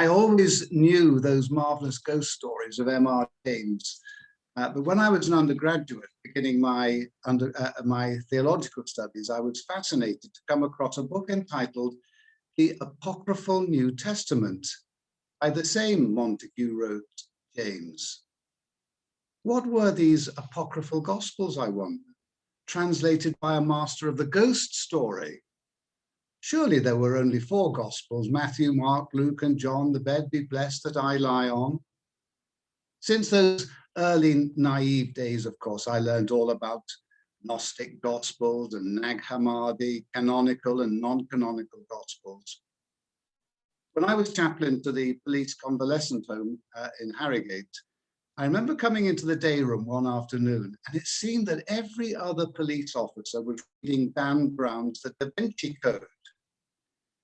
I always knew those marvelous ghost stories of M.R. James, but when I was an undergraduate beginning my theological studies, I was fascinated to come across a book entitled The Apocryphal New Testament by the same Montague wrote James. What were these apocryphal gospels, I wonder, translated by a master of the ghost story? Surely there were only 4 gospels, Matthew, Mark, Luke, and John, the bed be blessed that I lie on. Since those early naive days, of course, I learned all about gnostic gospels and Nag Hammadi, canonical and non-canonical gospels. When I was chaplain to the police convalescent home in Harrogate, I remember coming into the day room one afternoon, and it seemed that every other police officer was reading Dan Brown's The Da Vinci Code.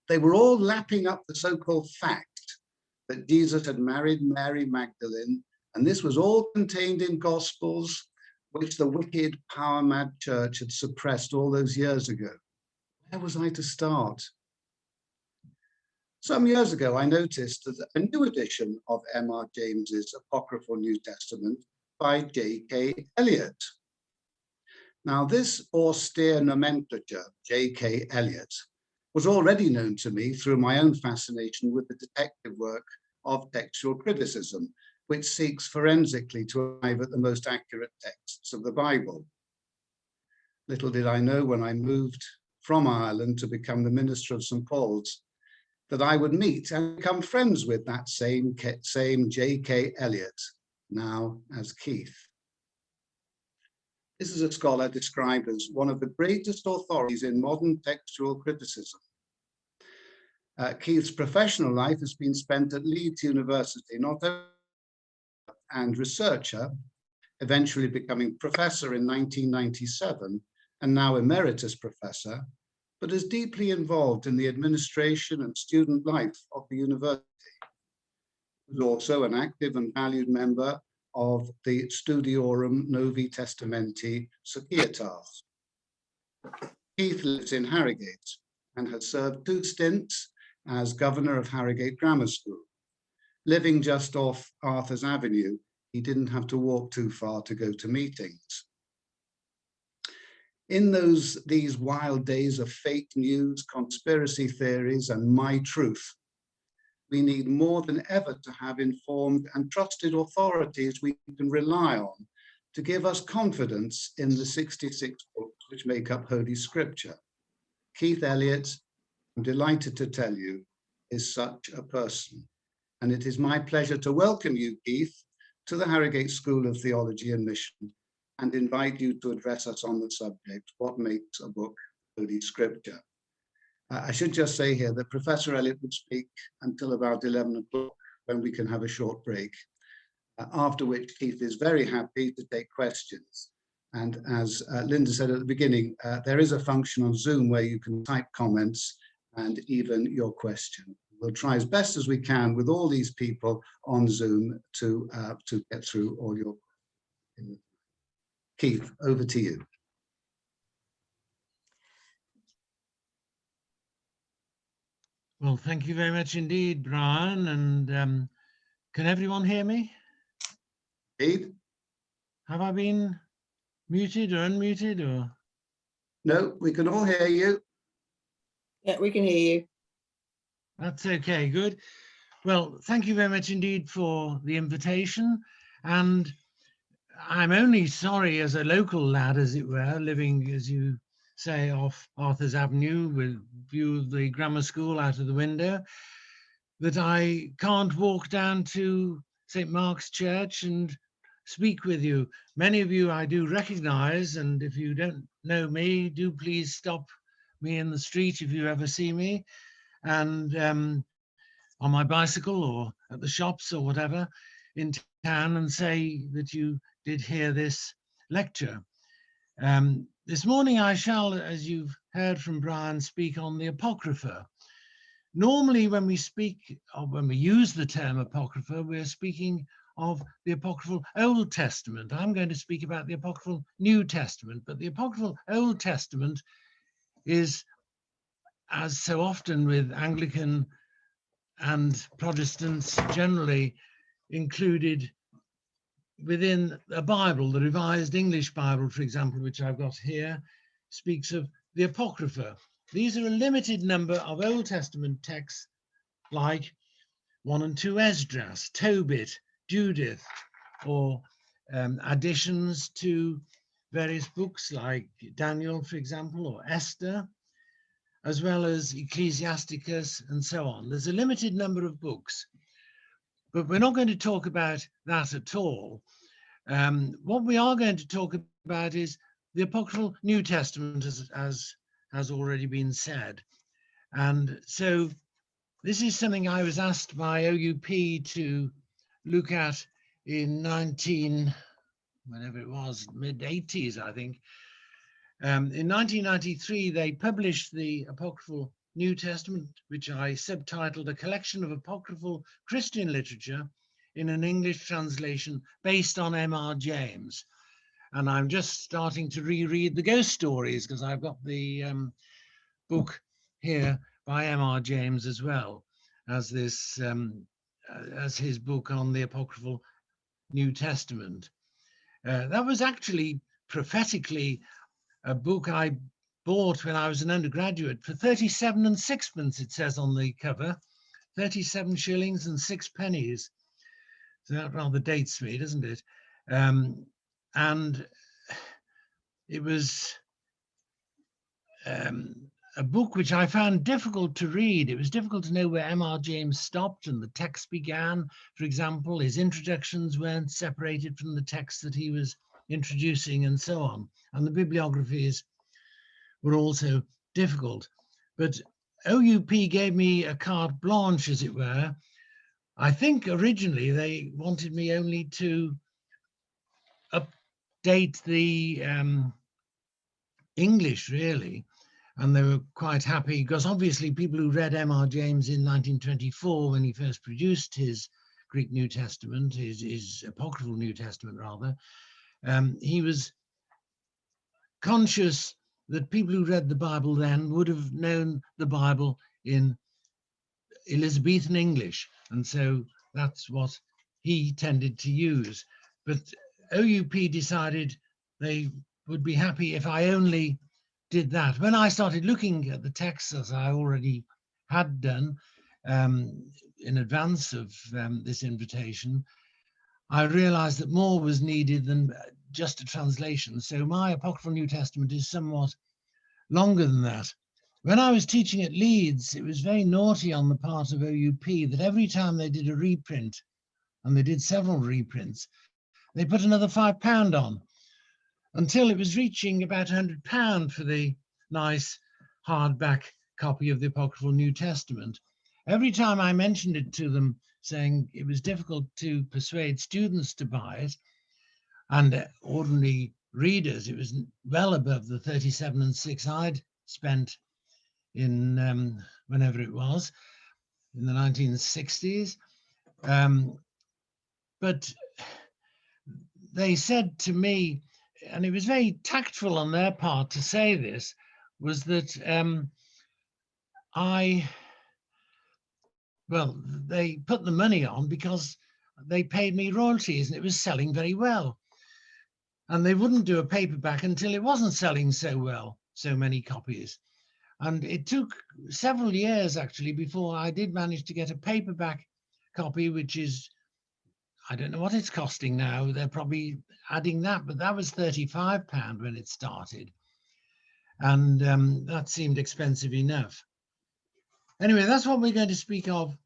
They were all lapping up the so-called fact that Jesus had married Mary Magdalene, and this was all contained in Gospels, which the wicked, power-mad church had suppressed all those years ago. Where was I to start? Some years ago, I noticed that a new edition of M.R. James's Apocryphal New Testament by J.K. Elliott. Now, this austere nomenclature, J.K. Elliott, was already known to me through my own fascination with the detective work of textual criticism, which seeks forensically to arrive at the most accurate texts of the Bible. Little did I know when I moved from Ireland to become the minister of St. Paul's that I would meet and become friends with that same J.K. Elliott, now as Keith. This is a scholar described as one of the greatest authorities in modern textual criticism. Keith's professional life has been spent at Leeds University, not only and researcher, eventually becoming professor in 1997, and now emeritus professor, but is deeply involved in the administration and student life of the university. He was also an active and valued member of the Studiorum Novi Testamenti Societas. Keith lives in Harrogate and has served 2 stints as governor of Harrogate Grammar School. Living just off Arthur's Avenue, he didn't have to walk too far to go to meetings. In these wild days of fake news, conspiracy theories, and my truth, we need more than ever to have informed and trusted authorities we can rely on to give us confidence in the 66 books which make up Holy Scripture. Keith Elliott, I'm delighted to tell you, is such a person. And it is my pleasure to welcome you, Keith, to the Harrogate School of Theology and Mission, and invite you to address us on the subject, what makes a book Holy Scripture? I should just say here that Professor Elliott will speak until about 11 o'clock, when we can have a short break, after which Keith is very happy to take questions. And as Linda said at the beginning, there is a function on Zoom where you can type comments and even your question. We'll try as best as we can with all these people on Zoom to get through all your questions. Keith, over to you. Well, thank you very much indeed, Brian. And can everyone hear me? Keith? Have I been muted or unmuted or? No, we can all hear you. Yeah, we can hear you. That's okay, good. Well, thank you very much indeed for the invitation. And I'm only sorry as a local lad, as it were, living, as you say, off Arthur's Avenue with view of the grammar school out of the window, that I can't walk down to St. Mark's Church and speak with you. Many of you I do recognize, and if you don't know me, do please stop me in the street if you ever see me, and on my bicycle or at the shops or whatever in town, and say that you did hear this lecture. This morning I shall, as you've heard from Brian, speak on the Apocrypha. Normally when we speak, or when we use the term Apocrypha, we're speaking of the Apocryphal Old Testament. I'm going to speak about the Apocryphal New Testament, but the Apocryphal Old Testament is, as so often with Anglican and Protestants generally included within a Bible. The Revised English Bible, for example, which I've got here, speaks of the Apocrypha. These are a limited number of Old Testament texts like 1 and 2 Esdras, Tobit, Judith, or additions to various books like Daniel, for example, or Esther, as well as Ecclesiasticus and so on. There's a limited number of books, but we're not going to talk about that at all. What we are going to talk about is the Apocryphal New Testament, as has already been said. And so this is something I was asked by OUP to look at in mid-80s, I think. In 1993, they published the Apocryphal New Testament, which I subtitled A Collection of Apocryphal Christian Literature in an English translation based on M.R. James. And I'm just starting to reread the ghost stories because I've got the book here by M.R. James as well as this, as his book on the Apocryphal New Testament. That was actually prophetically a book I bought when I was an undergraduate for 37 and sixpence, it says on the cover, 37 shillings and 6 pennies. So that rather dates me, doesn't it? And it was a book which I found difficult to read. It was difficult to know where M.R. James stopped and the text began. For example, his introductions weren't separated from the text that he was introducing and so on. And the bibliographies were also difficult. But OUP gave me a carte blanche, as it were. I think originally they wanted me only to update the English, really. And they were quite happy because obviously people who read M.R. James in 1924, when he first produced his Greek New Testament, his Apocryphal New Testament rather, he was conscious that people who read the Bible then would have known the Bible in Elizabethan English. And so that's what he tended to use. But OUP decided they would be happy if I only did that. When I started looking at the text, as I already had done in advance of this invitation, I realized that more was needed than just a translation. So my Apocryphal New Testament is somewhat longer than that. When I was teaching at Leeds, it was very naughty on the part of OUP that every time they did a reprint, and they did several reprints, they put another £5 on, until it was reaching about £100 for the nice hardback copy of the Apocryphal New Testament. Every time I mentioned it to them, saying it was difficult to persuade students to buy it, and ordinary readers, it was well above the 37 and 6 I'd spent in whenever it was, in the 1960s. But they said to me, and it was very tactful on their part to say this, was that they put the money on because they paid me royalties and it was selling very well. And they wouldn't do a paperback until it wasn't selling so well, so many copies. And it took several years actually before I did manage to get a paperback copy, which is, I don't know what it's costing now. They're probably adding that, but that was £35 when it started. And that seemed expensive enough. Anyway, that's what we're going to speak of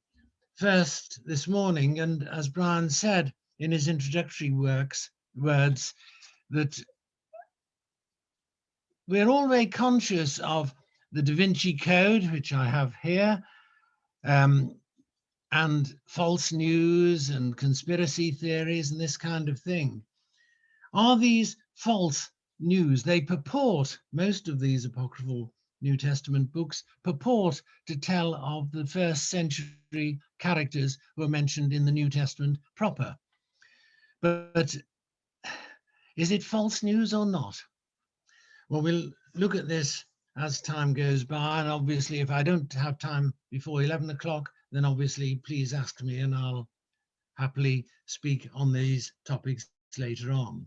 first this morning. And as Brian said in his introductory words, that we're all very conscious of the Da Vinci Code, which I have here, and false news and conspiracy theories and this kind of thing. Are these false news? They purport, most of these Apocryphal New Testament books purport to tell of the first century characters who are mentioned in the New Testament proper. But is it false news or not? Well, we'll look at this as time goes by. And obviously, if I don't have time before 11 o'clock, then obviously please ask me and I'll happily speak on these topics later on.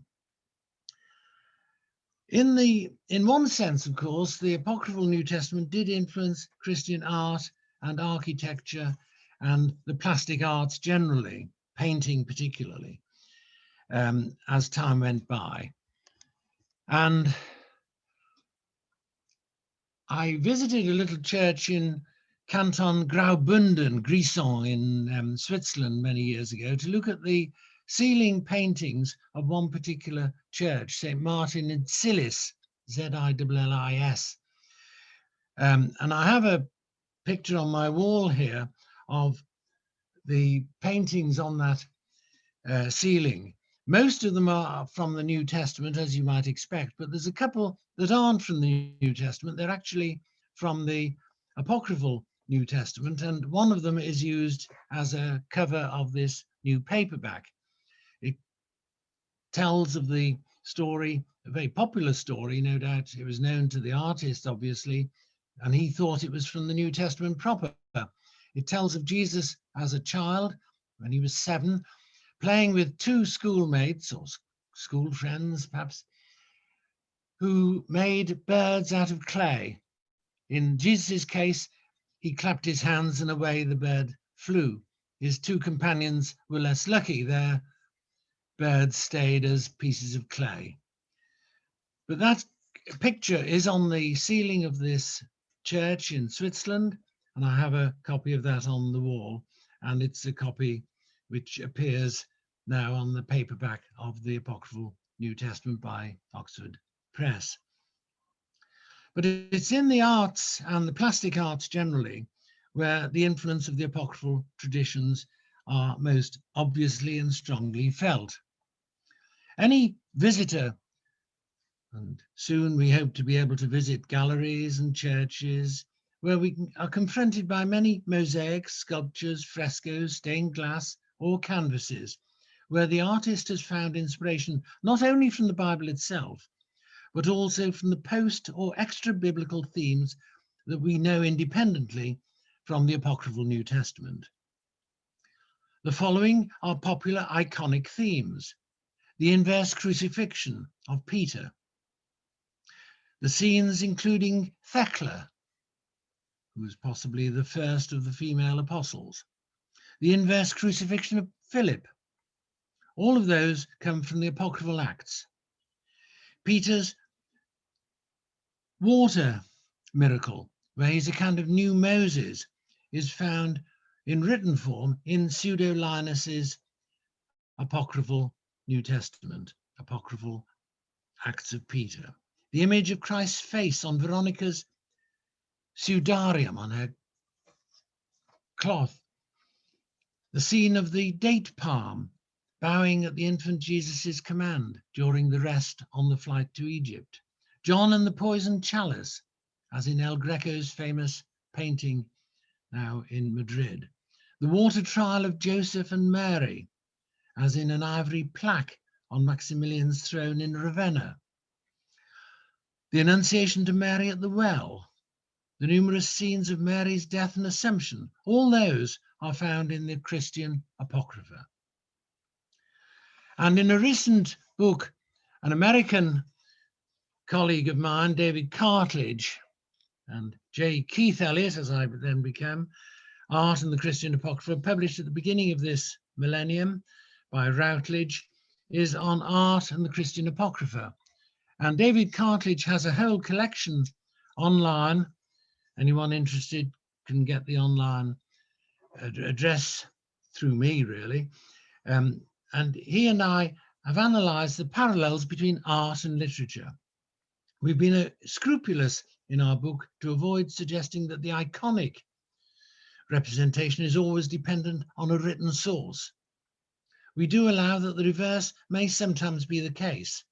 In one sense, of course, the Apocryphal New Testament did influence Christian art and architecture and the plastic arts generally, painting particularly, as time went by. And I visited a little church in Canton Graubünden, Grisons in Switzerland many years ago to look at the ceiling paintings of one particular church, St. Martin in Zillis, Z-I-L-L-I-S. And I have a picture on my wall here of the paintings on that ceiling. Most of them are from the New Testament, as you might expect, but there's a couple that aren't from the New Testament. They're actually from the Apocryphal New Testament, and one of them is used as a cover of this new paperback. It tells of the story, a very popular story, no doubt. It was known to the artist, obviously, and he thought it was from the New Testament proper. It tells of Jesus as a child, when he was 7, playing with 2 schoolmates or school friends, perhaps, who made birds out of clay. In Jesus' case, he clapped his hands and away the bird flew. His 2 companions were less lucky. Their birds stayed as pieces of clay. But that picture is on the ceiling of this church in Switzerland, and I have a copy of that on the wall, and it's a copy which appears now on the paperback of the Apocryphal New Testament by Oxford Press. But it's in the arts and the plastic arts generally where the influence of the apocryphal traditions are most obviously and strongly felt. Any visitor, and soon we hope to be able to visit galleries and churches where we are confronted by many mosaics, sculptures, frescoes, stained glass, or canvases, where the artist has found inspiration not only from the Bible itself, but also from the post or extra biblical themes that we know independently from the Apocryphal New Testament. The following are popular iconic themes: the inverse crucifixion of Peter, the scenes including Thecla, who was possibly the first of the female apostles, the inverse crucifixion of Philip. All of those come from the Apocryphal Acts. Peter's water miracle, where he's a kind of new Moses, is found in written form in Pseudo-Linus's Apocryphal New Testament, Apocryphal Acts of Peter. The image of Christ's face on Veronica's pseudarium, on her cloth. The scene of the date palm bowing at the infant Jesus's command during the rest on the flight to Egypt. John and the poisoned chalice, as in El Greco's famous painting now in Madrid. The water trial of Joseph and Mary, as in an ivory plaque on Maximilian's throne in Ravenna. The Annunciation to Mary at the well, the numerous scenes of Mary's death and Assumption, all those are found in the Christian Apocrypha. And in a recent book, an American colleague of mine, David Cartledge, and J. Keith Elliott, as I then became, Art and the Christian Apocrypha, published at the beginning of this millennium by Routledge, is on art and the Christian Apocrypha. And David Cartledge has a whole collection online. Anyone interested can get the online address through me, really. And he and I have analysed the parallels between art and literature. We've been scrupulous in our book to avoid suggesting that the iconic representation is always dependent on a written source. We do allow that the reverse may sometimes be the case.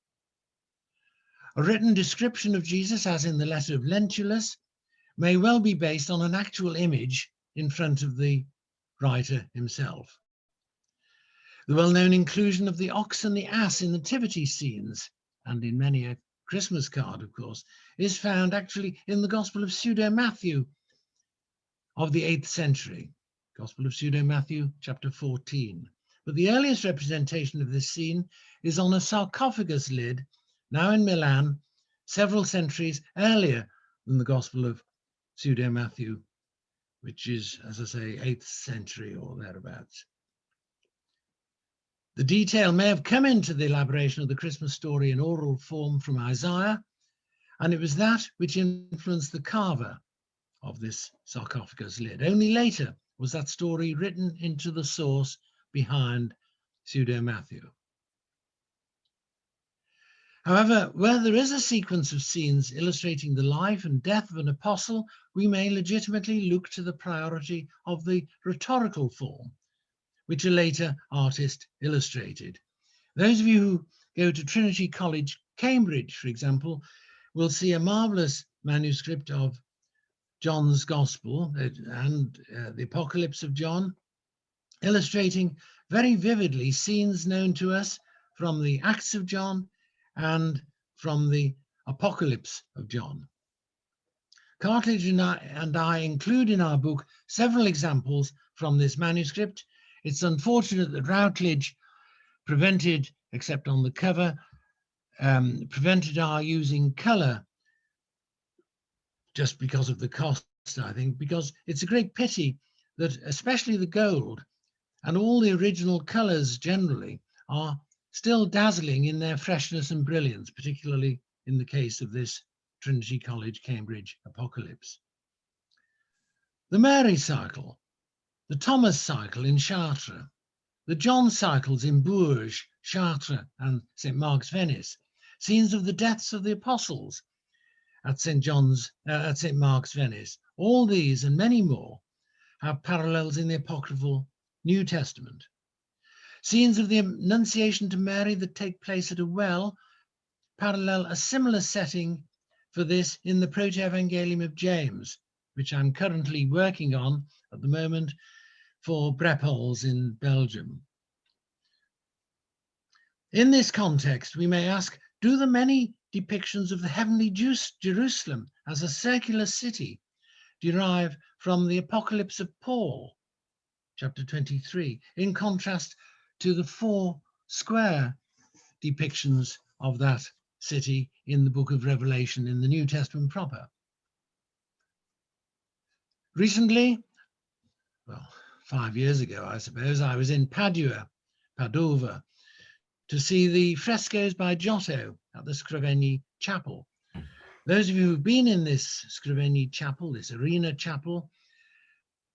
A written description of Jesus, as in the letter of Lentulus, may well be based on an actual image in front of the writer himself. The well-known inclusion of the ox and the ass in nativity scenes, and in many a Christmas card, of course, is found actually in the Gospel of Pseudo-Matthew of the 8th century, Gospel of Pseudo-Matthew, chapter 14. But the earliest representation of this scene is on a sarcophagus lid, now in Milan, several centuries earlier than the Gospel of Pseudo-Matthew, which is, as I say, 8th century or thereabouts. The detail may have come into the elaboration of the Christmas story in oral form from Isaiah, and it was that which influenced the carver of this sarcophagus lid. Only later was that story written into the source behind Pseudo-Matthew. However, where there is a sequence of scenes illustrating the life and death of an apostle, we may legitimately look to the priority of the rhetorical form, which a later artist illustrated. Those of you who go to Trinity College, Cambridge, for example, will see a marvellous manuscript of John's Gospel and the Apocalypse of John, illustrating very vividly scenes known to us from the Acts of John and from the Apocalypse of John. Cartledge and I include in our book several examples from this manuscript. It's unfortunate that Routledge prevented, except on the cover, prevented our using colour just because of the cost, I think, because it's a great pity that especially the gold and all the original colours generally are still dazzling in their freshness and brilliance, particularly in the case of this Trinity College, Cambridge Apocalypse. The Mary cycle, the Thomas cycle in Chartres, the John cycles in Bourges, Chartres and St. Mark's, Venice, scenes of the deaths of the apostles at St. Mark's, Venice. All these and many more have parallels in the Apocryphal New Testament. Scenes of the Annunciation to Mary that take place at a well parallel a similar setting for this in the Proto-Evangelium of James, which I'm currently working on at the moment for Brepols in Belgium. In this context, we may ask, do the many depictions of the heavenly Jerusalem as a circular city derive from the Apocalypse of Paul, chapter 23, in contrast to the 4 square depictions of that city in the book of Revelation in the New Testament proper? Recently, well, 5 years ago, I suppose, I was in Padova, to see the frescoes by Giotto at the Scriveni Chapel. Those of you who've been in this Scriveni Chapel, this arena chapel,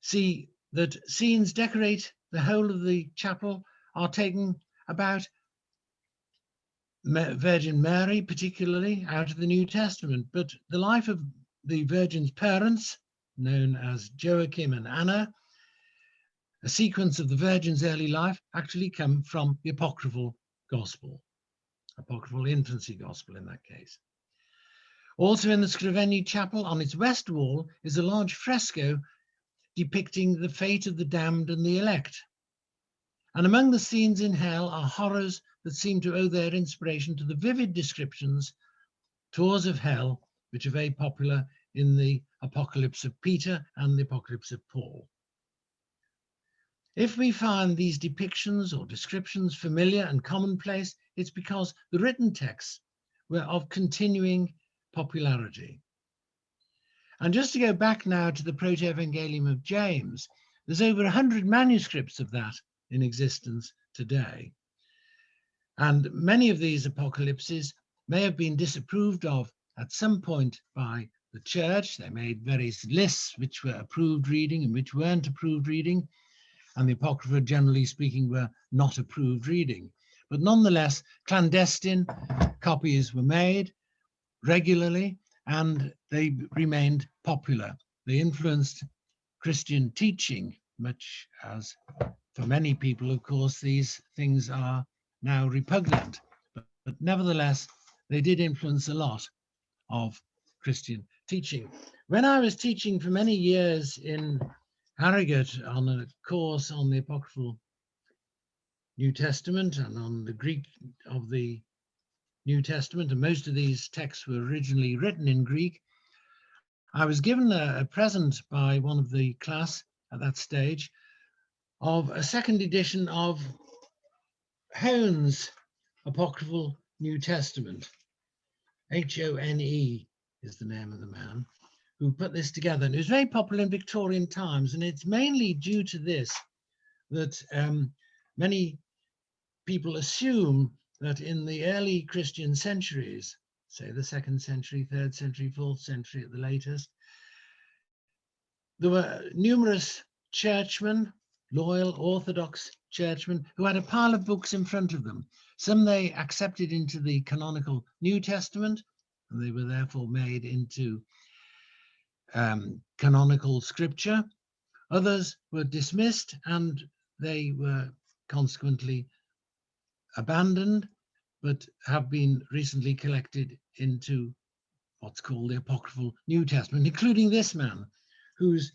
see that scenes decorate the whole of the chapel are taken about Virgin Mary, particularly out of the New Testament, but the life of the Virgin's parents, known as Joachim and Anna, a sequence of the Virgin's early life, actually come from the Apocryphal Gospel, Apocryphal Infancy Gospel in that case. Also in the Scriveni Chapel, on its west wall, is a large fresco depicting the fate of the damned and the elect. And among the scenes in hell are horrors that seem to owe their inspiration to the vivid descriptions, tours of hell, which are very popular in the Apocalypse of Peter and the Apocalypse of Paul. If we find these depictions or descriptions familiar and commonplace, it's because the written texts were of continuing popularity. And just to go back now to the Proto-Evangelium of James, there's over 100 manuscripts of that in existence today. And many of these apocalypses may have been disapproved of at some point by the church. They made various lists which were approved reading and which weren't approved reading. And the Apocrypha, generally speaking, were not approved reading. But nonetheless, clandestine copies were made regularly and they remained popular. They influenced Christian teaching, much as for many people, of course, these things are now repugnant. But nevertheless, they did influence a lot of Christian teaching. When I was teaching for many years in Harrogate on a course on the Apocryphal New Testament and on the Greek of the New Testament, and most of these texts were originally written in Greek, I was given a present by one of the class at that stage of a second edition of Hone's Apocryphal New Testament. H-O-N-E is the name of the man who put this together. And it was very popular in Victorian times. And it's mainly due to this that many people assume that in the early Christian centuries, say the 2nd century, 3rd century, 4th century at the latest, there were numerous churchmen, loyal Orthodox churchmen, who had a pile of books in front of them. Some they accepted into the canonical New Testament, and they were therefore made into canonical scripture. Others were dismissed, and they were consequently abandoned, but have been recently collected into what's called the Apocryphal New Testament, including this man, whose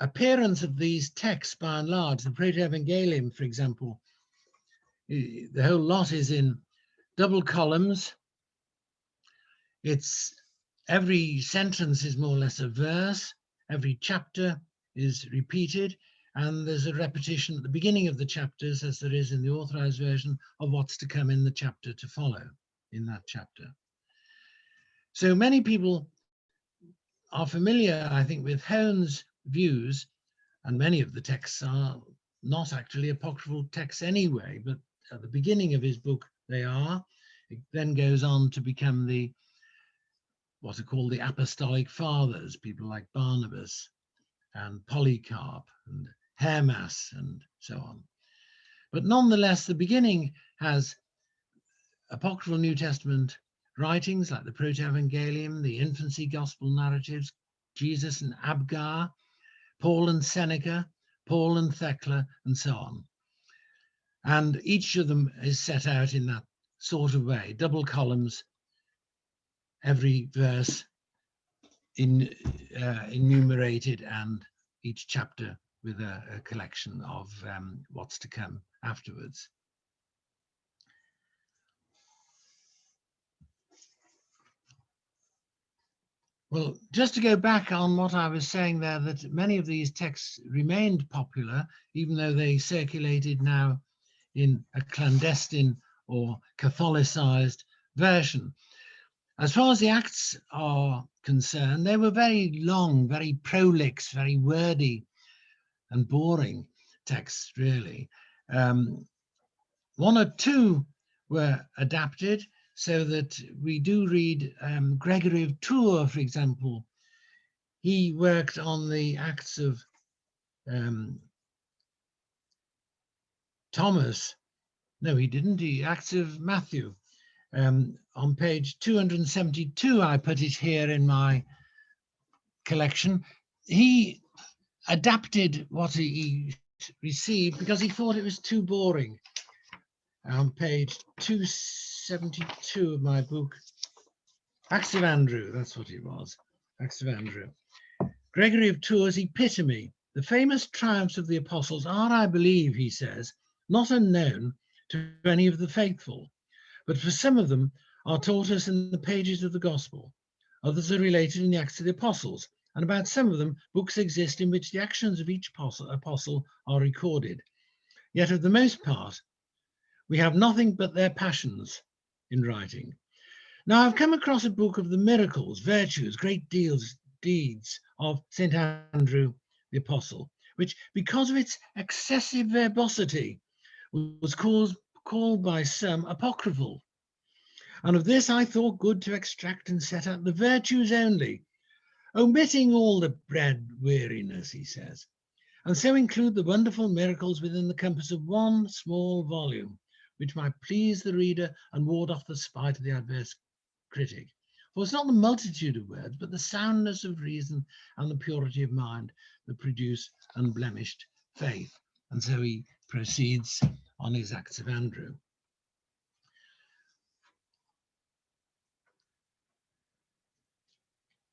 appearance of these texts, by and large, the Proto-Evangelium, for example, the whole lot is in double columns. It's every sentence is more or less a verse. Every chapter is repeated, and there's a repetition at the beginning of the chapters, as there is in the authorized version, of what's to come in the chapter to follow in that chapter. So many people are familiar, I think, with Hone's views, and many of the texts are not actually apocryphal texts anyway, but at the beginning of his book they are. It then goes on to become what are called the apostolic fathers, people like Barnabas and Polycarp and Hermas and so on. But nonetheless, the beginning has apocryphal New Testament writings like the Proto-Evangelium, the infancy gospel narratives, Jesus and Abgar, Paul and Seneca, Paul and Thecla, and so on. And each of them is set out in that sort of way, double columns, every verse enumerated, and each chapter with a collection of what's to come afterwards. Well, just to go back on what I was saying there, that many of these texts remained popular, even though they circulated now in a clandestine or Catholicized version. As far as the Acts are concerned, they were very long, very prolix, very wordy and boring texts, really. One or two were adapted, so that we do read Gregory of Tours, for example. He worked on the Acts of Thomas. No, he didn't. Acts of Matthew. On page 272, I put it here in my collection. He adapted what he received because he thought it was too boring. On page 272 of my book, Acts of Andrew, that's what it was, Acts of Andrew. Gregory of Tours' epitome. The famous triumphs of the apostles are, I believe, he says, not unknown to any of the faithful, but for some of them are taught us in the pages of the gospel. Others are related in the Acts of the Apostles, and about some of them books exist in which the actions of each apostle are recorded. Yet of the most part, we have nothing but their passions in writing. Now, I've come across a book of the miracles, virtues, great deeds of St. Andrew the Apostle, which, because of its excessive verbosity, was called by some apocryphal. And of this I thought good to extract and set out the virtues only, omitting all the bread weariness, he says, and so include the wonderful miracles within the compass of one small volume, which might please the reader and ward off the spite of the adverse critic. For it's not the multitude of words, but the soundness of reason and the purity of mind that produce unblemished faith. And so he proceeds on his Acts of Andrew.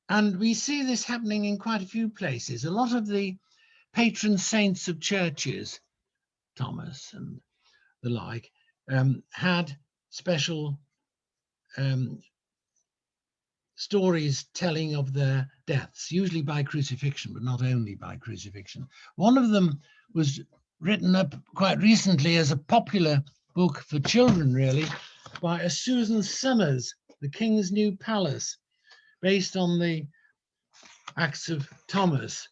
And we see this happening in quite a few places. A lot of the patron saints of churches, Thomas and the like, had special stories telling of their deaths, usually by crucifixion, but not only by crucifixion. One of them was written up quite recently as a popular book for children, really, by a Susan Summers, The King's New Palace, based on the Acts of Thomas.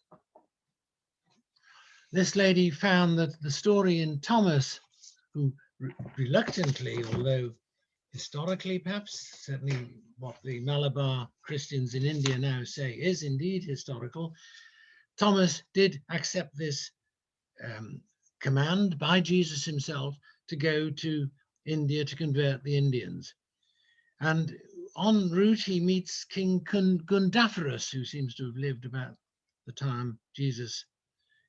This lady found that the story in Thomas, who reluctantly, although historically perhaps, certainly what the Malabar Christians in India now say is indeed historical, Thomas did accept this command by Jesus himself to go to India to convert the Indians. And en route, he meets King Gundaphras, who seems to have lived about the time Jesus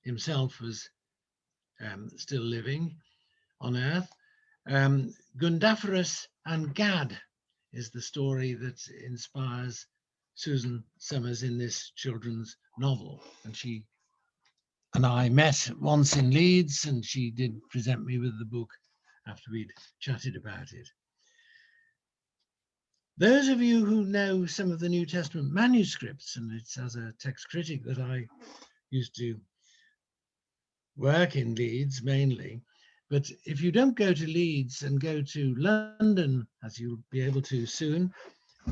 himself was still living on earth. Gundaphras and Gad is the story that inspires Susan Summers in this children's novel. And she and I met once in Leeds, and she did present me with the book after we'd chatted about it. Those of you who know some of the New Testament manuscripts, and it's as a text critic that I used to work in Leeds mainly, but if you don't go to Leeds and go to London, as you'll be able to soon,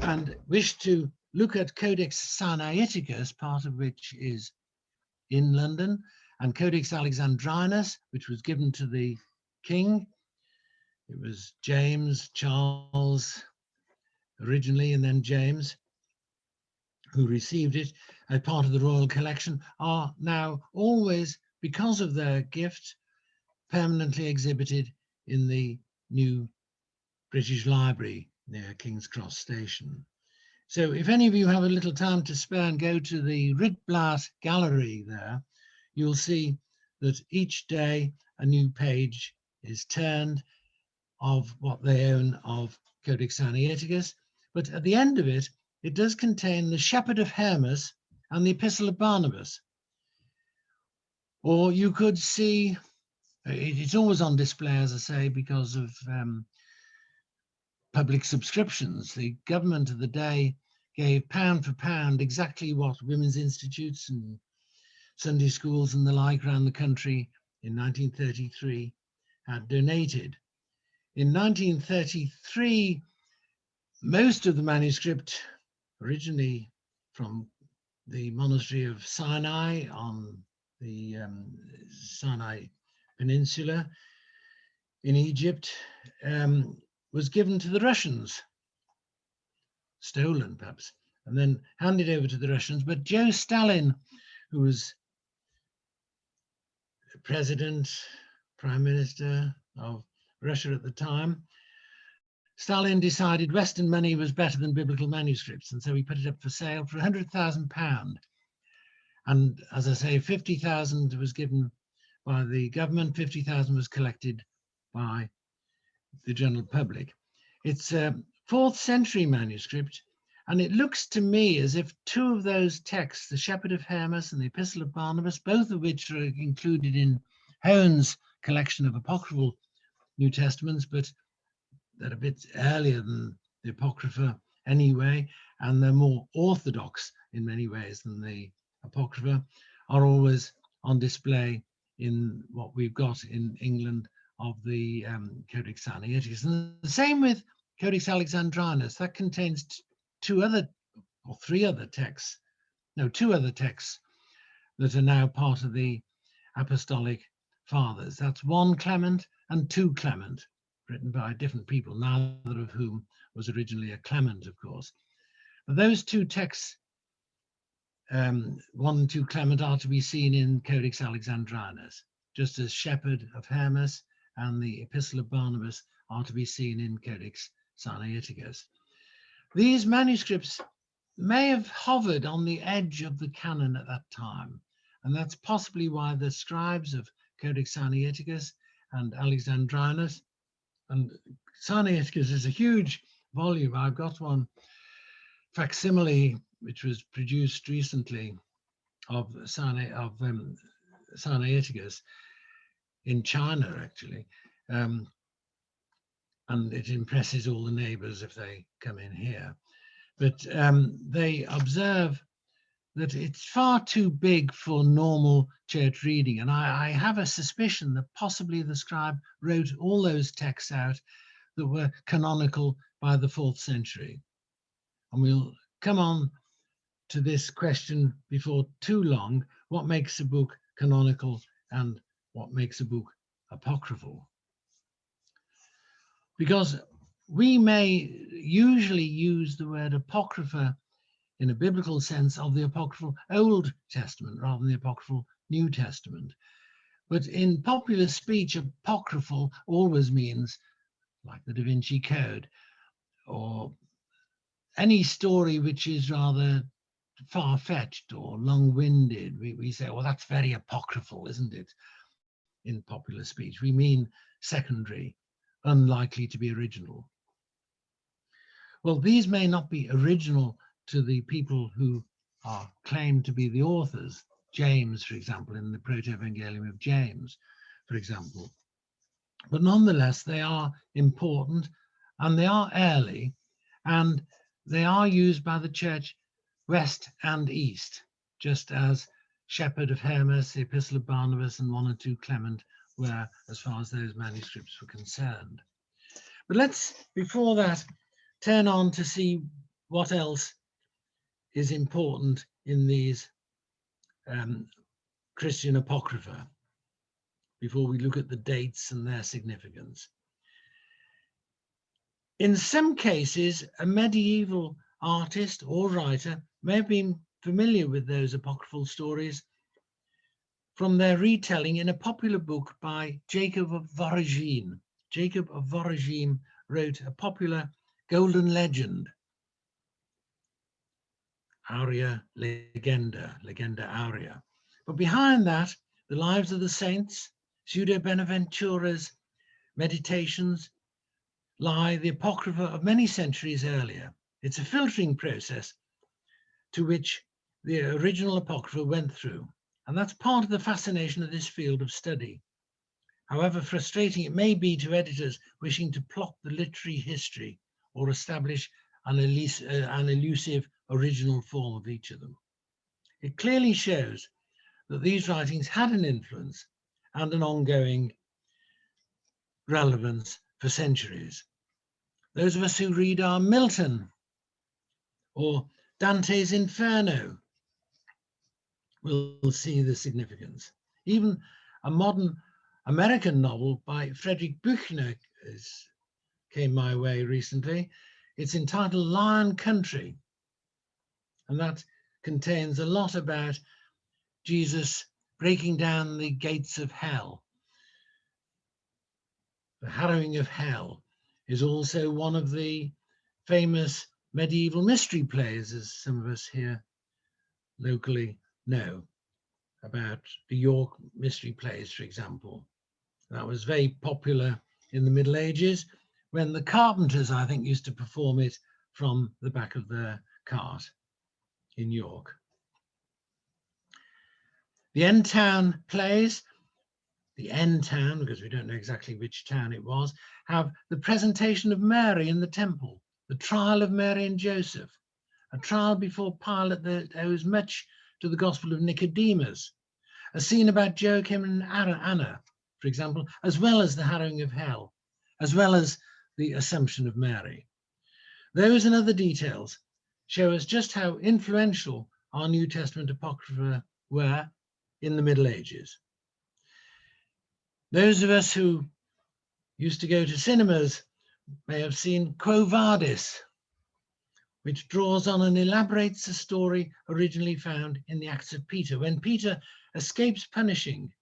and wish to look at Codex Sinaiticus, part of which is in London, and Codex Alexandrinus, which was given to the king. It was James, Charles originally, and then James, who received it as part of the royal collection, are now always, because of their gift, permanently exhibited in the new British Library near King's Cross Station. So if any of you have a little time to spare and go to the Rydblatt Gallery there, you'll see that each day a new page is turned of what they own of Codex Sinaiticus. But at the end of it, it does contain the Shepherd of Hermas and the Epistle of Barnabas. Or you could see, it's always on display, as I say, because of public subscriptions. The government of the day gave pound for pound exactly what women's institutes and Sunday schools and the like around the country in 1933 had donated. In 1933, most of the manuscript, originally from the monastery of Sinai on the Sinai Peninsula in Egypt, was given to the Russians, stolen perhaps, and then handed over to the Russians. But Joe Stalin, who was president, prime minister of Russia at the time, Stalin decided Western money was better than biblical manuscripts, and so he put it up for sale for £100,000. And as I say, 50,000 was given by the government, 50,000 was collected by the general public. It's a 4th century manuscript, and it looks to me as if two of those texts, the Shepherd of Hermas and the Epistle of Barnabas, both of which are included in Hone's collection of Apocryphal New Testaments, but they're a bit earlier than the Apocrypha anyway, and they're more orthodox in many ways than the Apocrypha, are always on display in what we've got in England of the Codex Sinaiticus. And the same with Codex Alexandrinus. That contains two other texts that are now part of the Apostolic Fathers. That's 1 Clement and 2 Clement, written by different people, neither of whom was originally a Clement, of course. But those two texts, 1 and 2 Clement, are to be seen in Codex Alexandrinus, just as Shepherd of Hermas and the Epistle of Barnabas are to be seen in Codex Sinaiticus. These manuscripts may have hovered on the edge of the canon at that time, and that's possibly why the scribes of Codex Sinaiticus and Alexandrinus, and Sinaiticus is a huge volume. I've got one facsimile which was produced recently of Sinaiticus in China, actually, and it impresses all the neighbors if they come in here. But they observe that it's far too big for normal church reading. And I have a suspicion that possibly the scribe wrote all those texts out that were canonical by the 4th century. And we'll come on to this question before too long: what makes a book canonical and what makes a book apocryphal? Because we may usually use the word apocrypha in a biblical sense of the apocryphal Old Testament rather than the apocryphal New Testament. But in popular speech, apocryphal always means like the Da Vinci Code, or any story which is rather far-fetched or long-winded. We say, well, that's very apocryphal, isn't it? In popular speech, we mean secondary, unlikely to be original. Well, these may not be original to the people who are claimed to be the authors. James, for example, in the Proto-Evangelium of James, for example. But nonetheless, they are important and they are early, and they are used by the church west and east, just as Shepherd of Hermas, the Epistle of Barnabas, and 1 and 2 Clement were, as far as those manuscripts were concerned. But let's, before that, turn on to see what else is important in these Christian Apocrypha, before we look at the dates and their significance. In some cases, a medieval artist or writer may have been familiar with those apocryphal stories from their retelling in a popular book by Jacob of Voragine. Jacob of Voragine wrote a popular golden legend, Aurea Legenda, Legenda Aurea. But behind that, the lives of the saints, Pseudo Benaventura's meditations, lie the Apocrypha of many centuries earlier. It's a filtering process to which the original Apocrypha went through. And that's part of the fascination of this field of study. However frustrating it may be to editors wishing to plot the literary history or establish an elusive original form of each of them. It clearly shows that these writings had an influence and an ongoing relevance for centuries. Those of us who read our Milton or Dante's Inferno will see the significance. Even a modern American novel by Frederick Buechner came my way recently. It's entitled Lion Country, and that contains a lot about Jesus breaking down the gates of hell. The harrowing of hell is also one of the famous medieval mystery plays, as some of us here locally know about the York mystery plays, for example. That was very popular in the Middle Ages, when the carpenters, I think, used to perform it from the back of their cart in York. The End Town plays, the End Town, because we don't know exactly which town it was, have the presentation of Mary in the temple, the trial of Mary and Joseph, a trial before Pilate that owes much to the Gospel of Nicodemus, a scene about Joachim and Anna, for example, as well as the harrowing of hell, as well as the Assumption of Mary. Those and other details show us just how influential our New Testament Apocrypha were in the Middle Ages. Those of us who used to go to cinemas may have seen Quo Vadis, which draws on and elaborates a story originally found in the Acts of Peter. When Peter escapes punishment,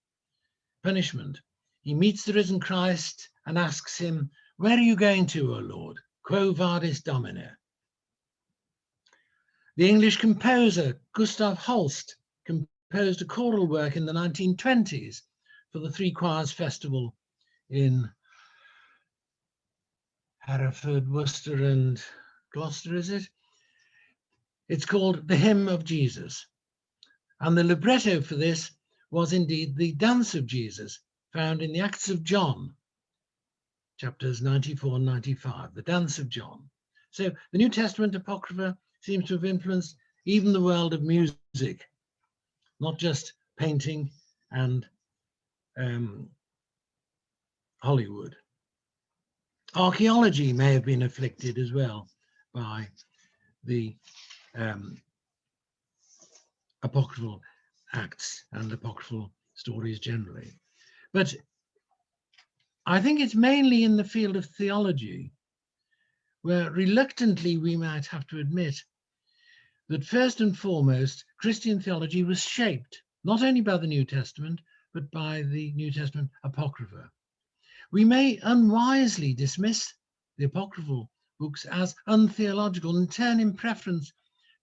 he meets the risen Christ and asks him, "Where are you going to, O Lord? Quo Vadis Domine?" The English composer Gustav Holst composed a choral work in the 1920s for the Three Choirs Festival in Hereford, Worcester and Gloucester, is it? It's called The Hymn of Jesus. And the libretto for this was indeed the Dance of Jesus, found in the Acts of John, chapters 94 and 95, the Dance of John. So the New Testament Apocrypha seems to have influenced even the world of music, not just painting and Hollywood. Archaeology may have been afflicted as well by the apocryphal acts and apocryphal stories generally. But I think it's mainly in the field of theology, where reluctantly we might have to admit that first and foremost, Christian theology was shaped not only by the New Testament, but by the New Testament Apocrypha. We may unwisely dismiss the apocryphal books as untheological and turn in preference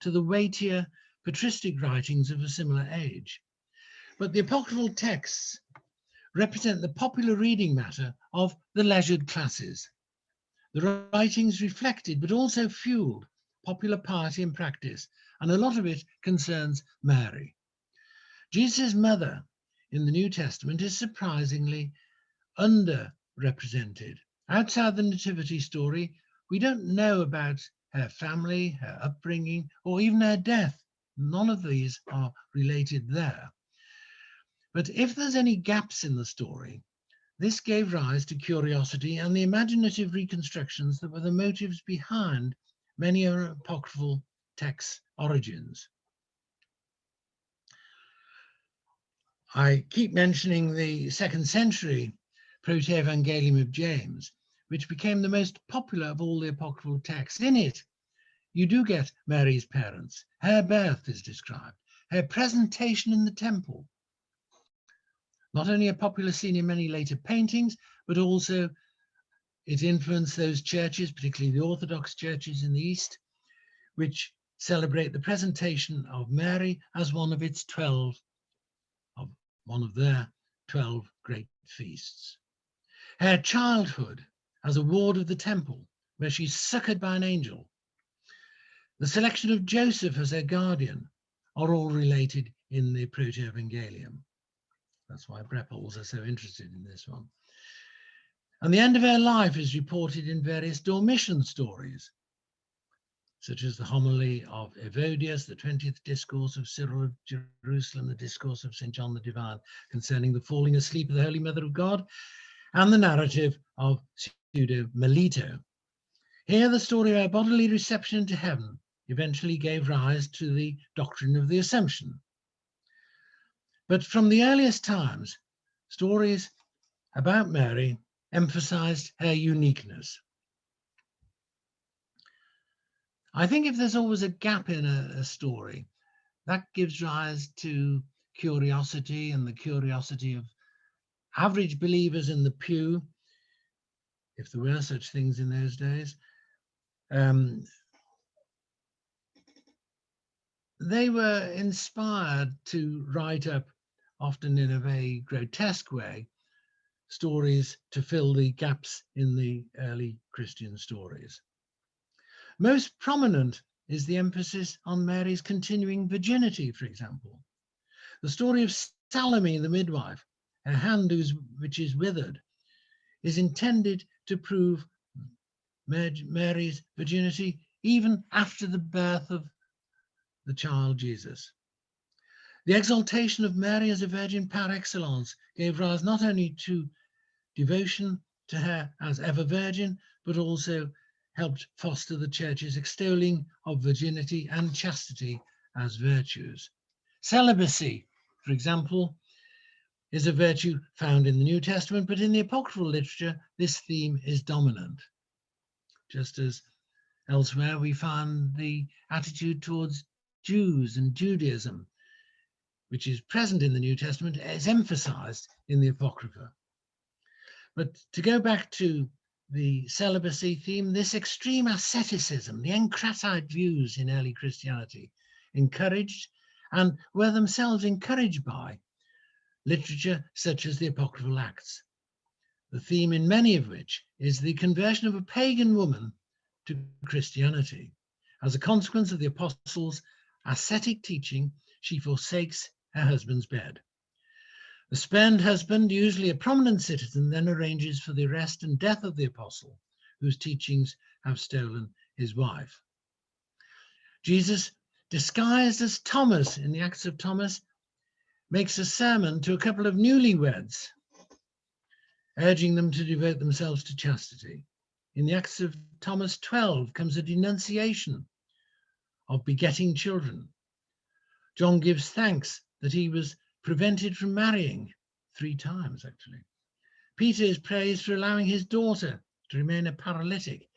to the weightier patristic writings of a similar age. But the apocryphal texts represent the popular reading matter of the leisured classes. The writings reflected but also fueled popular piety and practice, and a lot of it concerns Mary. Jesus' mother in the New Testament is surprisingly underrepresented. Outside the nativity story, we don't know about her family, her upbringing, or even her death. None of these are related there. But if there's any gaps in the story, this gave rise to curiosity and the imaginative reconstructions that were the motives behind many apocryphal texts' origins. I keep mentioning the 2nd century Proto-Evangelium of James, which became the most popular of all the apocryphal texts. In it, you do get Mary's parents. Her birth is described, her presentation in the temple. Not only a popular scene in many later paintings, but also it influenced those churches, particularly the Orthodox churches in the East, which celebrate the presentation of Mary as one of their 12 great feasts. Her childhood as a ward of the temple, where she's succored by an angel. The selection of Joseph as her guardian are all related in the Proto-Evangelium. That's why Brepols are so interested in this one. And the end of her life is reported in various Dormition stories, such as the homily of Evodius, the 20th discourse of Cyril of Jerusalem, the discourse of St. John the Divine concerning the falling asleep of the Holy Mother of God, and the narrative of Pseudo Melito. Here, the story of her bodily reception into heaven eventually gave rise to the doctrine of the Assumption. But from the earliest times, stories about Mary emphasized her uniqueness. I think if there's always a gap in a story, that gives rise to curiosity, and the curiosity of average believers in the pew, if there were such things in those days. They were inspired to write up, often in a very grotesque way, stories to fill the gaps in the early Christian stories. Most prominent is the emphasis on Mary's continuing virginity, for example. The story of Salome the midwife, her hand which is withered, is intended to prove Mary's virginity even after the birth of the child Jesus. The exaltation of Mary as a virgin par excellence gave rise not only to devotion to her as ever virgin, but also helped foster the church's extolling of virginity and chastity as virtues. Celibacy, for example, is a virtue found in the New Testament, but in the apocryphal literature, this theme is dominant. Just as elsewhere, we find the attitude towards Jews and Judaism, which is present in the New Testament, is emphasized in the Apocrypha. But to go back to the celibacy theme, this extreme asceticism, the encratite views in early Christianity, encouraged and were themselves encouraged by literature such as the Apocryphal Acts, the theme in many of which is the conversion of a pagan woman to Christianity. As a consequence of the apostles' ascetic teaching, she forsakes her husband's bed. The spurned husband, usually a prominent citizen, then arranges for the arrest and death of the apostle, whose teachings have stolen his wife. Jesus disguised as Thomas in the Acts of Thomas, makes a sermon to a couple of newlyweds, urging them to devote themselves to chastity. In the Acts of Thomas 12 comes a denunciation of begetting children. John gives thanks that he was prevented from marrying 3 times, actually. Peter is praised for allowing his daughter to remain a paralytic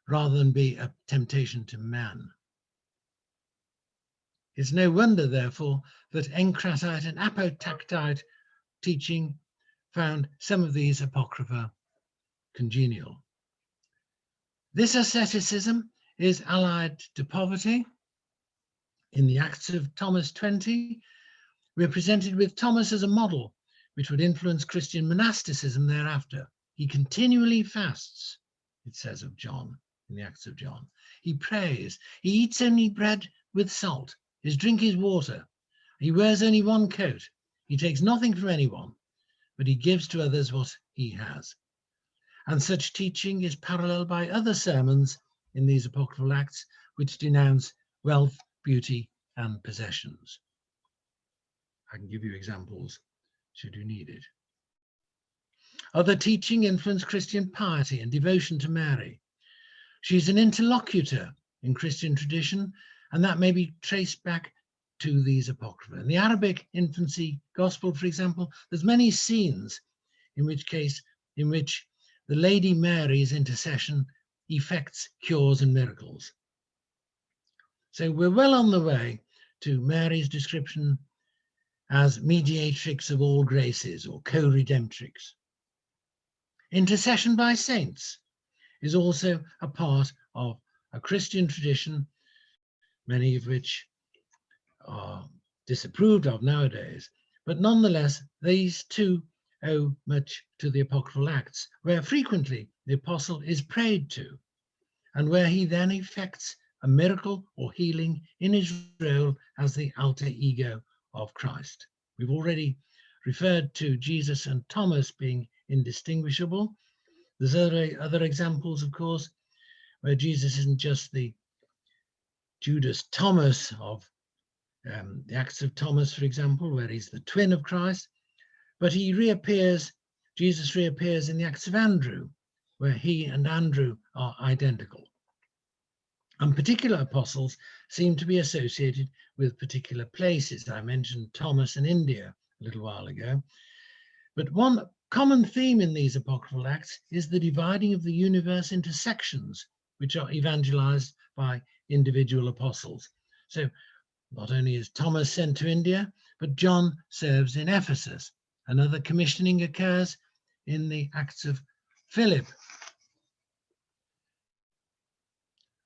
rather than be a temptation to man. It's no wonder, therefore, that encratite and apotactite teaching found some of these apocrypha congenial. This asceticism is allied to poverty. In the Acts of Thomas 20, we are presented with Thomas as a model which would influence Christian monasticism thereafter. He continually fasts, it says of John in the Acts of John. He prays. He eats only bread with salt. His drink is water. He wears only one coat. He takes nothing from anyone, but he gives to others what he has. And such teaching is paralleled by other sermons in these apocryphal acts, which denounce wealth, beauty, and possessions. I can give you examples should you need it. Other teaching influenced Christian piety and devotion to Mary. She's an interlocutor in Christian tradition, and that may be traced back to these apocrypha. In the Arabic infancy gospel, for example, there's many scenes in which the Lady Mary's intercession effects cures and miracles. So we're well on the way to Mary's description as mediatrix of all graces, or co-redemptrix. Intercession by saints is also a part of a Christian tradition, many of which are disapproved of nowadays, but nonetheless these too owe much to the apocryphal acts, where frequently the apostle is prayed to, and where he then effects a miracle or healing in his role as the alter ego of Christ. We've already referred to Jesus and Thomas being indistinguishable. There's other examples, of course, where Jesus isn't just the Judas Thomas of the Acts of Thomas, for example, where he's the twin of Christ, but Jesus reappears in the Acts of Andrew, where he and Andrew are identical. And particular apostles seem to be associated with particular places. I mentioned Thomas in India a little while ago. But one common theme in these apocryphal acts is the dividing of the universe into sections, which are evangelized by individual apostles. So not only is Thomas sent to India, but John serves in Ephesus. Another commissioning occurs in the Acts of Philip.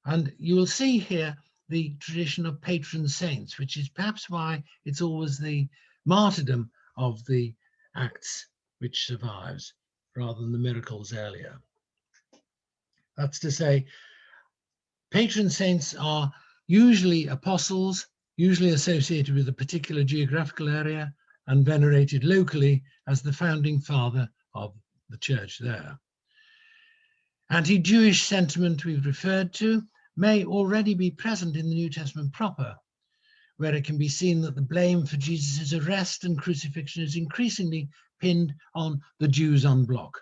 And you will see here the tradition of patron saints, which is perhaps why it's always the martyrdom of the Acts which survives, rather than the miracles earlier. That's to say, patron saints are usually apostles, usually associated with a particular geographical area and venerated locally as the founding father of the church there. Anti-Jewish sentiment we've referred to may already be present in the New Testament proper, where it can be seen that the blame for Jesus' arrest and crucifixion is increasingly pinned on the Jews en bloc,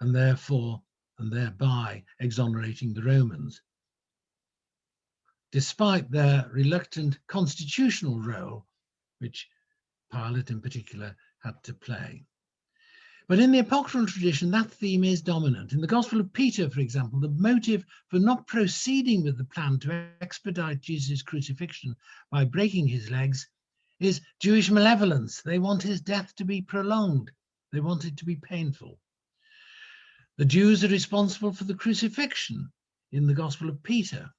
and thereby exonerating the Romans, despite their reluctant constitutional role, which Pilate in particular had to play. But in the apocryphal tradition, that theme is dominant. In the Gospel of Peter, for example, the motive for not proceeding with the plan to expedite Jesus' crucifixion by breaking his legs is Jewish malevolence. They want his death to be prolonged. They want it to be painful. The Jews are responsible for the crucifixion in the Gospel of Peter,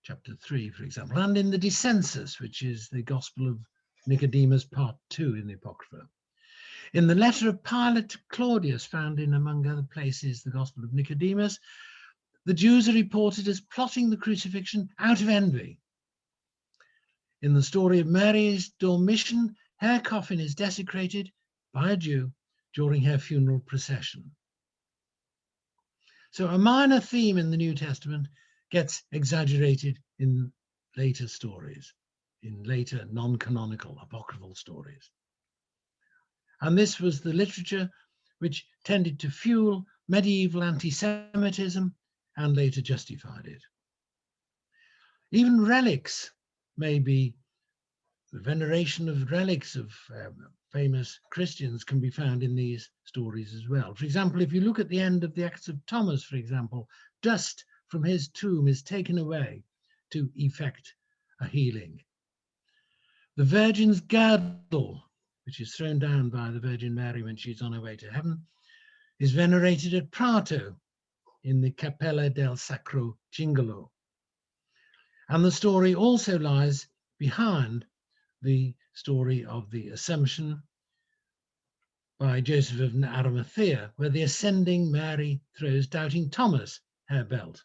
chapter 3, for example, and in the Descensus, which is the Gospel of Nicodemus, part 2 in the Apocrypha. In the letter of Pilate to Claudius, found in, among other places, the Gospel of Nicodemus, the Jews are reported as plotting the crucifixion out of envy. In the story of Mary's Dormition, her coffin is desecrated by a Jew during her funeral procession. So a minor theme in the New Testament gets exaggerated in later stories, in later non-canonical apocryphal stories. And this was the literature which tended to fuel medieval anti-Semitism and later justified it. Even relics may be, the veneration of relics of famous Christians can be found in these stories as well. For example, if you look at the end of the Acts of Thomas, for example, dust from his tomb is taken away to effect a healing. The Virgin's girdle, which is thrown down by the Virgin Mary when she's on her way to heaven, is venerated at Prato in the Cappella del Sacro Cingolo. And the story also lies behind the story of the Assumption by Joseph of Arimathea, where the ascending Mary throws doubting Thomas her belt.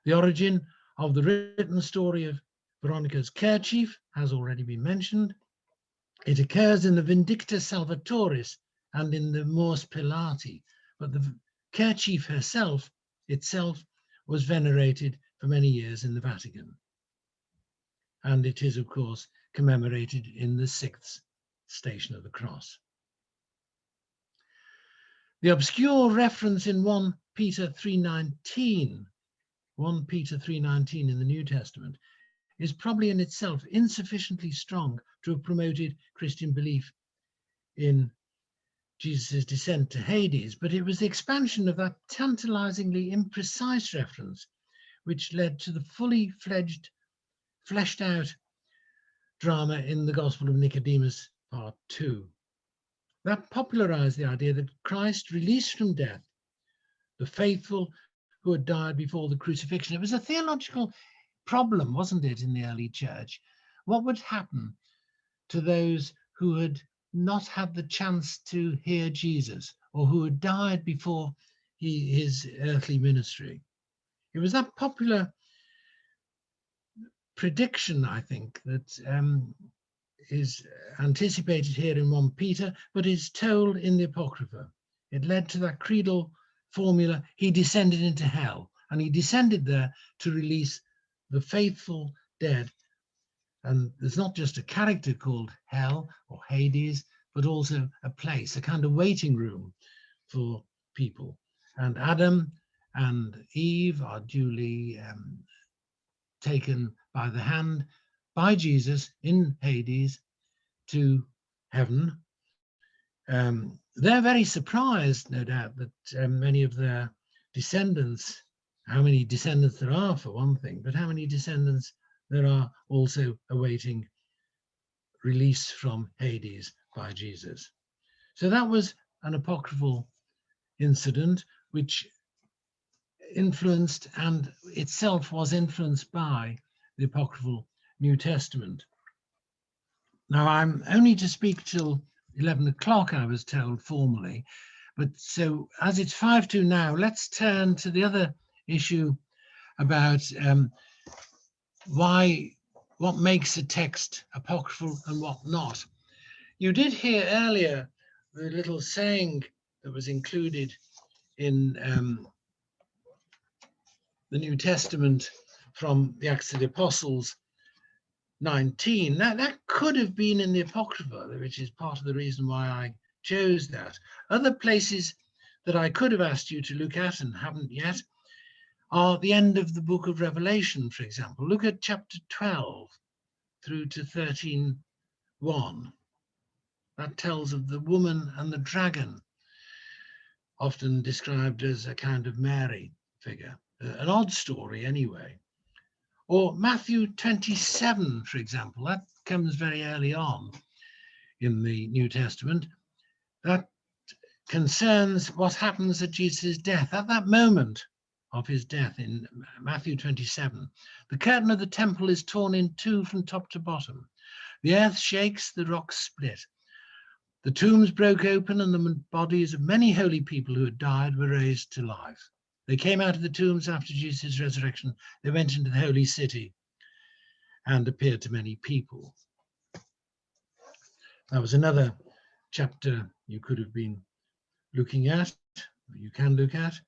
The origin of the written story of Veronica's kerchief has already been mentioned. It occurs in the Vindicta Salvatoris and in the Mors Pilati, but the kerchief itself was venerated for many years in the Vatican. And it is, of course, commemorated in the 6th Station of the Cross. The obscure reference in 1 Peter 3:19 in the New Testament is probably in itself insufficiently strong to have promoted Christian belief in Jesus' descent to Hades, but it was the expansion of that tantalizingly imprecise reference which led to the fully fleshed out drama in the Gospel of Nicodemus, part 2. That popularized the idea that Christ released from death the faithful who had died before the crucifixion. It was a theological problem, wasn't it, in the early church? What would happen to those who had not had the chance to hear Jesus, or who had died before his earthly ministry? It was that popular prediction, I think, that is anticipated here in 1 Peter, but is told in the Apocrypha. It led to that creedal formula: he descended into hell, and he descended there to release the faithful dead. And there's not just a character called hell or Hades, but also a place, a kind of waiting room for people. And Adam and Eve are duly taken by the hand by Jesus in Hades to heaven. They're very surprised, no doubt, that many of their descendants, how many descendants there are for one thing, but how many descendants there are also awaiting release from Hades by Jesus. So that was an apocryphal incident which influenced and itself was influenced by the Apocryphal New Testament. Now, I'm only to speak till 11 o'clock, I was told formally, but so as it's 5 to now, let's turn to the other issue about what makes a text apocryphal and what not. You did hear earlier the little saying that was included in the New Testament from the Acts of the Apostles 19. That could have been in the Apocrypha, which is part of the reason why I chose that. Other places that I could have asked you to look at and haven't yet are the end of the book of Revelation, for example. Look at chapter 12 through to 13:1. That tells of the woman and the dragon, often described as a kind of Mary figure. An odd story anyway. Or Matthew 27, for example, that comes very early on in the New Testament. That concerns what happens at Jesus' death. At that moment of his death in Matthew 27, the curtain of the temple is torn in two from top to bottom. The earth shakes, the rocks split. The tombs broke open and the bodies of many holy people who had died were raised to life. They came out of the tombs after Jesus' resurrection. They went into the holy city and appeared to many people. That was another chapter you could have been looking at, or you can look at.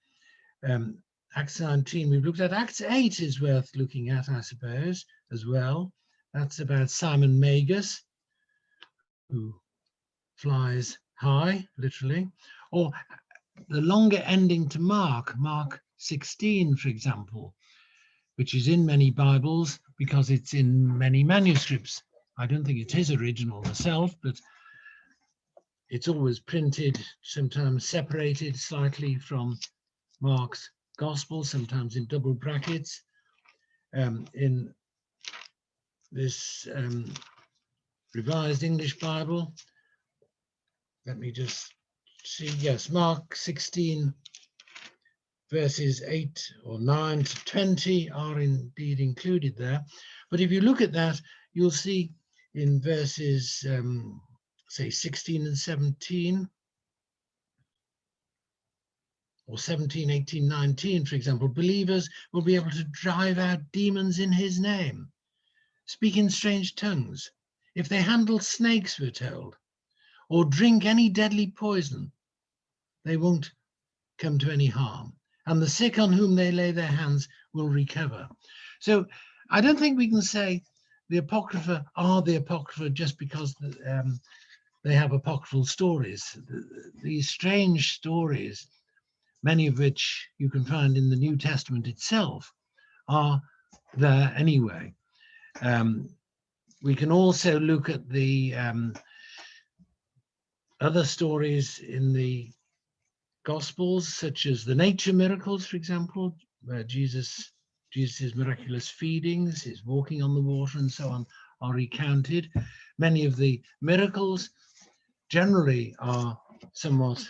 Acts 19 we've looked at. Acts 8 is worth looking at, I suppose, as well. That's about Simon Magus, who flies high, literally. Or the longer ending to Mark 16, for example, which is in many Bibles because it's in many manuscripts. I don't think it is original myself, but it's always printed, sometimes separated slightly from Mark's Gospel, sometimes in double brackets. In this Revised English Bible, let me just see, yes, Mark 16, verses 8 or 9 to 20 are indeed included there. But if you look at that, you'll see in verses, say, 16 and 17, or 17, 18, 19, for example, believers will be able to drive out demons in his name, speak in strange tongues, if they handle snakes, we're told, or drink any deadly poison, they won't come to any harm. And the sick on whom they lay their hands will recover. So I don't think we can say the Apocrypha are the Apocrypha just because they have apocryphal stories. These strange stories, many of which you can find in the New Testament itself, are there anyway. We can also look at the other stories in the Gospels, such as the nature miracles, for example, where Jesus' miraculous feedings, his walking on the water and so on, are recounted. Many of the miracles generally are somewhat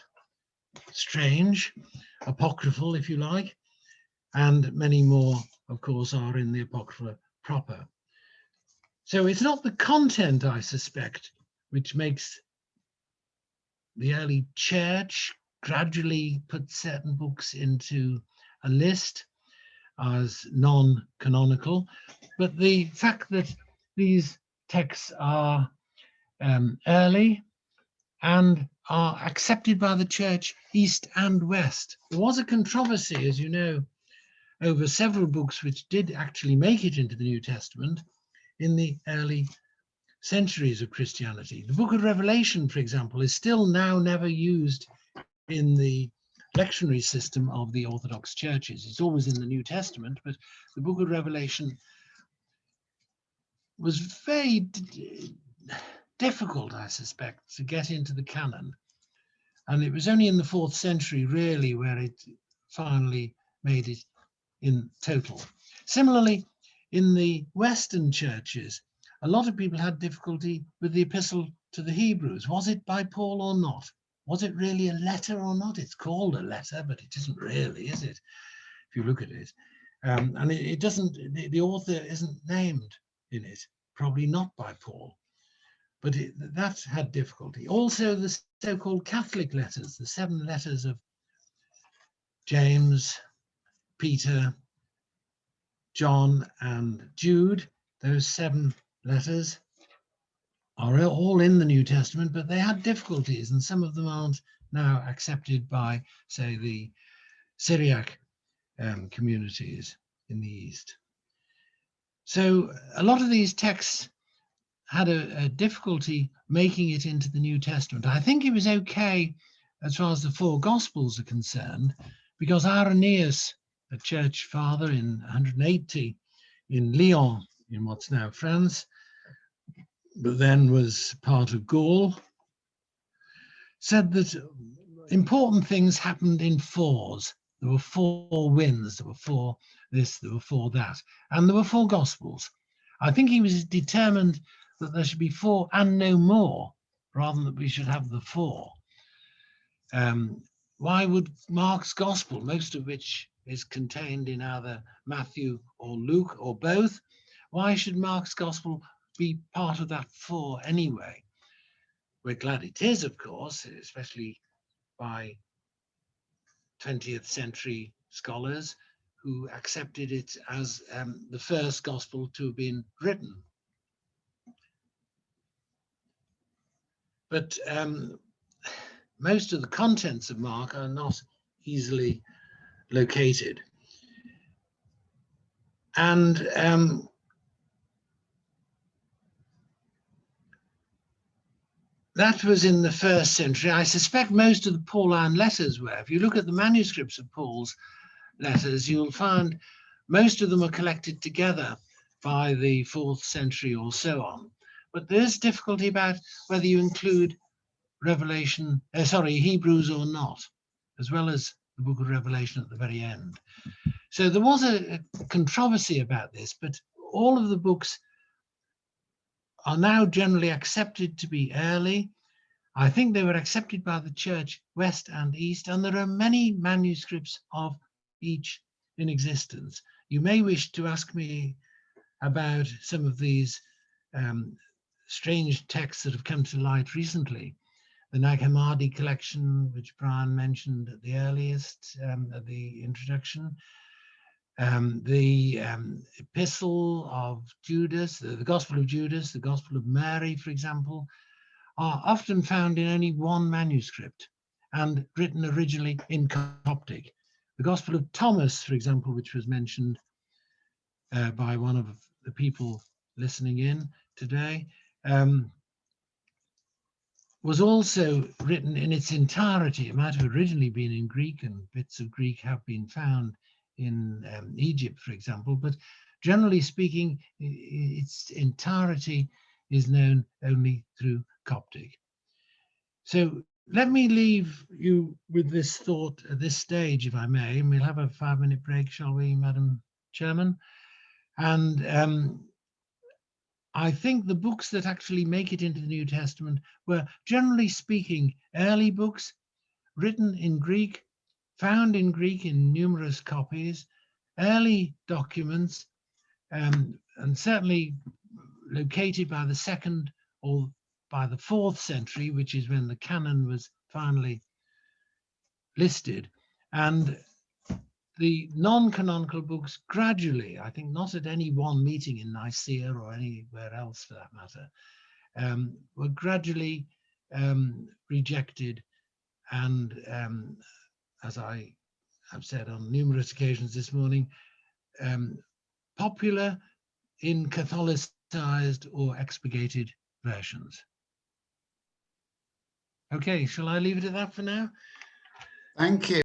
strange, apocryphal, if you like, and many more, of course, are in the Apocrypha proper. So it's not the content, I suspect, which makes the early church gradually put certain books into a list as non-canonical, but the fact that these texts are early and are accepted by the church east and west. There was a controversy, as you know, over several books which did actually make it into the New Testament in the early centuries of Christianity. The book of Revelation, for example, is still now never used in the lectionary system of the Orthodox churches. It's always in the New Testament, but the book of Revelation was very difficult, I suspect, to get into the canon. And it was only in the 4th century, really, where it finally made it in total. Similarly, in the Western churches, a lot of people had difficulty with the Epistle to the Hebrews. Was it by Paul or not? Was it really a letter or not? It's called a letter, but it isn't really, is it? If you look at it. And it doesn't, the author isn't named in it, probably not by Paul. But that had difficulty. Also, the so-called Catholic letters, the 7 letters of James, Peter, John, and Jude, those 7 letters are all in the New Testament, but they had difficulties, and some of them aren't now accepted by, say, the Syriac communities in the East. So a lot of these texts had a difficulty making it into the New Testament. I think it was okay as far as the 4 Gospels are concerned, because Irenaeus, a church father in 180 in Lyon, in what's now France, but then was part of Gaul, said that important things happened in 4s. There were 4 winds, there were 4 this, there were 4 that, and there were 4 Gospels. I think he was determined that there should be 4 and no more, rather than that we should have the 4. Why would Mark's Gospel, most of which is contained in either Matthew or Luke or both, why should Mark's Gospel be part of that 4 anyway? We're glad it is, of course, especially by 20th century scholars who accepted it as the first Gospel to have been written. But most of the contents of Mark are not easily located. And that was in the 1st century. I suspect most of the Pauline letters were. If you look at the manuscripts of Paul's letters, you'll find most of them are collected together by the 4th century or so on. But there's difficulty about whether you include Hebrews or not, as well as the book of Revelation at the very end. So there was a controversy about this, but all of the books are now generally accepted to be early. I think they were accepted by the church west and east, and there are many manuscripts of each in existence. You may wish to ask me about some of these strange texts that have come to light recently. The Nag Hammadi collection, which Brian mentioned at the earliest, at the introduction. The Epistle of Judas, the Gospel of Judas, the Gospel of Mary, for example, are often found in only one manuscript and written originally in Coptic. The Gospel of Thomas, for example, which was mentioned by one of the people listening in today, was also written in its entirety. It might have originally been in Greek, and bits of Greek have been found in Egypt, for example, but generally speaking, its entirety is known only through Coptic. So let me leave you with this thought at this stage, if I may, and we'll have a 5-minute break, shall we, Madam Chairman? And I think the books that actually make it into the New Testament were, generally speaking, early books written in Greek, found in Greek in numerous copies, early documents, and certainly located by the 2nd or by the 4th century, which is when the canon was finally listed. And the non-canonical books gradually, I think not at any one meeting in Nicaea or anywhere else for that matter, were gradually rejected, and as I have said on numerous occasions this morning, popular in Catholicized or expurgated versions. Okay, shall I leave it at that for now? Thank you.